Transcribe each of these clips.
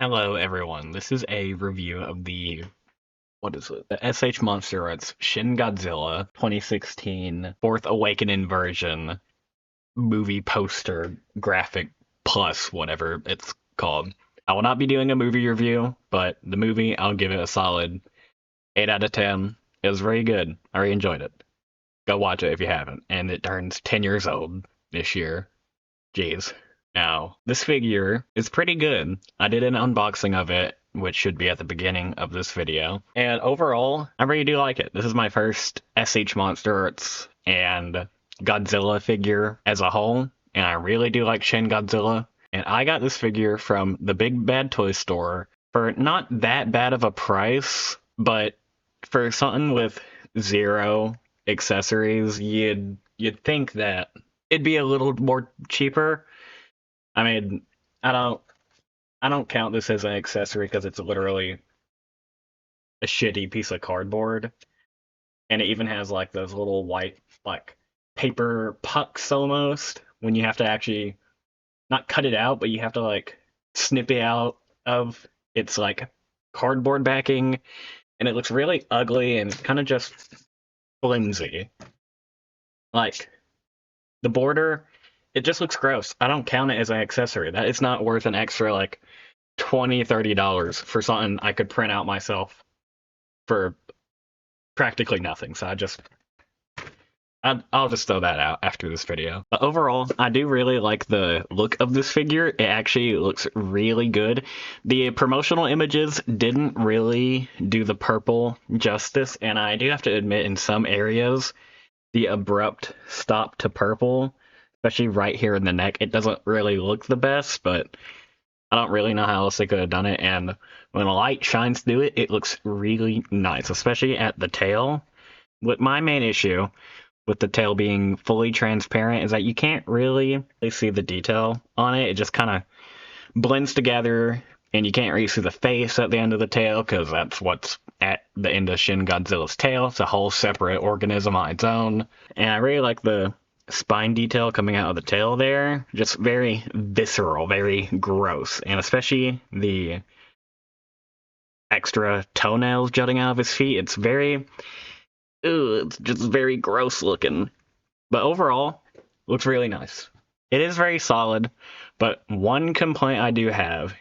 Hello, everyone. This is a review of what is it? The SH Monsterarts Shin Godzilla 2016 Fourth Awakening version movie poster graphic plus whatever it's called. I will not be doing a movie review, but the movie, I'll give it a solid 8 out of 10. It was very good. I really enjoyed it. Go watch it if you haven't. And it turns 10 years old this year. Jeez. Now, this figure is pretty good. I did an unboxing of it, which should be at the beginning of this video. And overall, I really do like it. This is my first SH Monsterarts and Godzilla figure as a whole, and I really do like Shin Godzilla. And I got this figure from the Big Bad Toy Store for not that bad of a price, but for something with zero accessories, you'd think that it'd be a little more cheaper. I mean, I don't count this as an accessory because it's literally a shitty piece of cardboard, and it even has like those little white like paper pucks almost when you have to actually not cut it out, but you have to like snip it out of its like cardboard backing, and it looks really ugly and kind of just flimsy. Like the border, it just looks gross. I don't count it as an accessory. That is not worth an extra like $20-$30 for something I could print out myself for practically nothing. So I'll just throw that out after this video. But overall, I do really like the look of this figure. It actually looks really good. The promotional images didn't really do the purple justice, and I do have to admit in some areas, the abrupt stop to purple, especially right here in the neck, it doesn't really look the best, but I don't really know how else they could have done it, and when a light shines through it, it looks really nice, especially at the tail. With my main issue with the tail being fully transparent is that you can't really see the detail on it. It just kind of blends together, and you can't really see the face at the end of the tail, because that's what's at the end of Shin Godzilla's tail. It's a whole separate organism on its own, and I really like the spine detail coming out of the tail there. Just very visceral, very gross, and especially the extra toenails jutting out of his feet. It's it's just very gross looking. But overall, looks really nice. It is very solid, but one complaint I do have,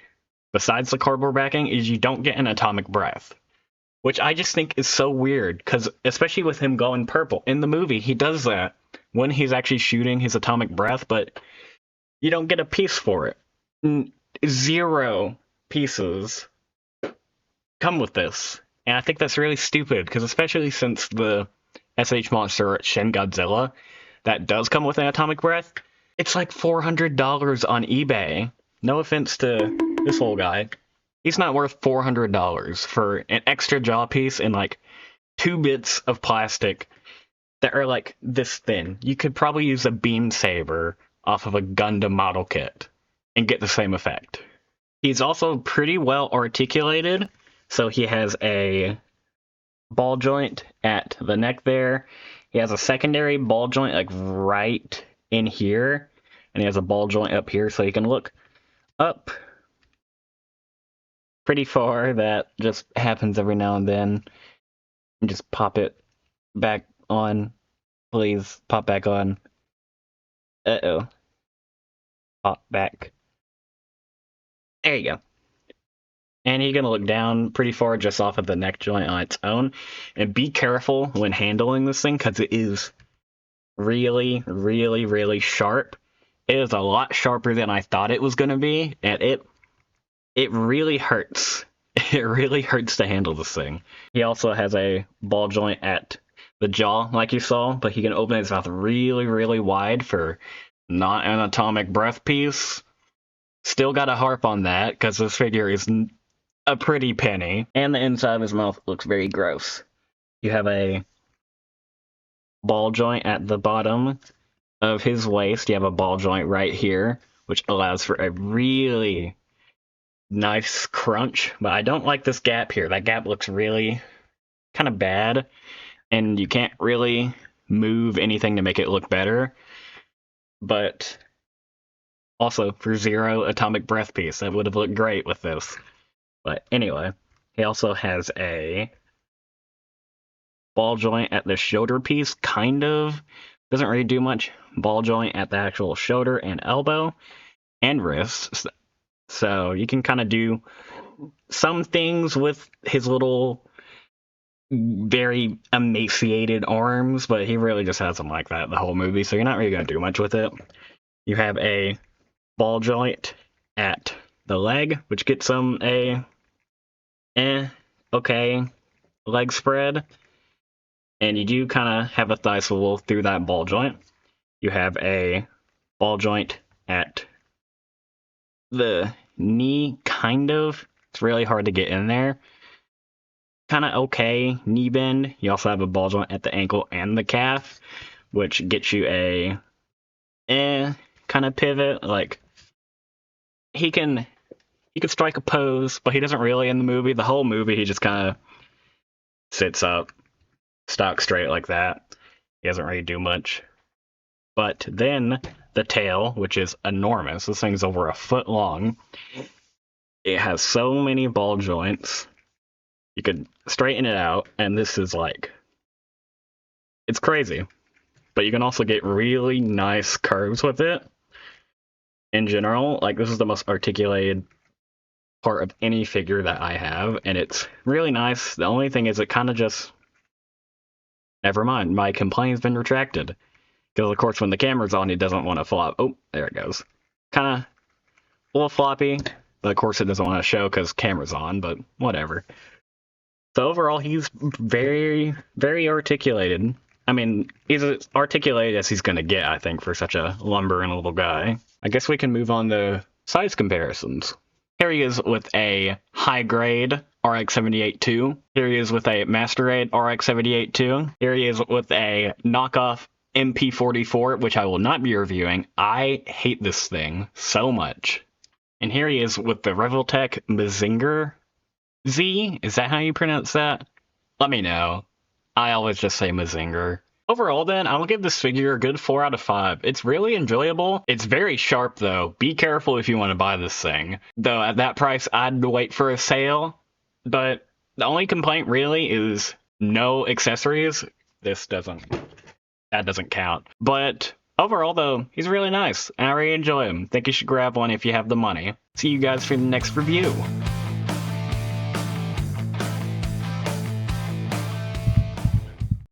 besides the cardboard backing, is you don't get an atomic breath, which I just think is so weird, because especially with him going purple. In the movie, he does that when he's actually shooting his atomic breath, but you don't get a piece for it. 0 pieces come with this. And I think that's really stupid, because especially since the SH Monster Shin Godzilla, that does come with an atomic breath, it's like $400 on eBay. No offense to this whole guy. He's not worth $400 for an extra jaw piece and like 2 bits of plastic that are like this thin. You could probably use a beam saber off of a Gundam model kit and get the same effect. He's also pretty well articulated. So he has a ball joint at the neck there. He has a secondary ball joint like right in here. And he has a ball joint up here, so he can look up pretty far. That just happens every now and then. And just pop it back on. Please, pop back on. Uh-oh. Pop back. There you go. And you're going to look down pretty far just off of the neck joint on its own. And be careful when handling this thing, because it is really, really, really sharp. It is a lot sharper than I thought it was going to be. And it really hurts. It really hurts to handle this thing. He also has a ball joint at the jaw, like you saw. But he can open his mouth really, really wide for not an atomic breath piece. Still got to harp on that, because this figure is a pretty penny. And the inside of his mouth looks very gross. You have a ball joint at the bottom of his waist. You have a ball joint right here, which allows for a really nice crunch. But I don't like this gap here. That gap looks really kind of bad, and you can't really move anything to make it look better. But also, for 0 atomic breath piece, that would have looked great with this. But anyway, he also has a ball joint at the shoulder piece, kind of. Doesn't really do much. Ball joint at the actual shoulder and elbow and wrist. So you can kind of do some things with his little very emaciated arms, but he really just has them like that the whole movie, so you're not really going to do much with it. You have a ball joint at the leg, which gets him a okay leg spread, and you do kind of have a thigh swivel through that ball joint. You have a ball joint at the knee, kind of. It's really hard to get in there. Kind of okay knee bend. You also have a ball joint at the ankle and the calf, which gets you a kind of pivot. Like he can strike a pose, but he doesn't really in the movie. The whole movie he just kind of sits up, stock straight like that. He doesn't really do much. But then the tail, which is enormous. This thing's over a foot long. It has so many ball joints. You could straighten it out, and this is like, it's crazy. But you can also get really nice curves with it. In general, like this is the most articulated part of any figure that I have, and it's really nice. The only thing is it kind of just, never mind, my complaint's been retracted. Because, of course, when the camera's on, it doesn't want to flop. Oh, there it goes. Kind of a little floppy. But, of course, it doesn't want to show because camera's on, but whatever. So, overall, he's very, very articulated. I mean, he's as articulated as he's going to get, I think, for such a lumbering little guy. I guess we can move on to size comparisons. Here he is with a high-grade RX-78-2. Here he is with a master-grade RX-78-2. Here he is with a knockoff MP44, which I will not be reviewing. I hate this thing so much. And here he is with the Revoltech Mazinger Z. Is that how you pronounce that? Let me know. I always just say Mazinger. Overall, then, I'll give this figure a good 4 out of 5. It's really enjoyable. It's very sharp, though. Be careful if you want to buy this thing. Though, at that price, I'd wait for a sale. But the only complaint, really, is no accessories. That doesn't count. But overall, though, he's really nice, and I really enjoy him. Think you should grab one if you have the money. See you guys for the next review.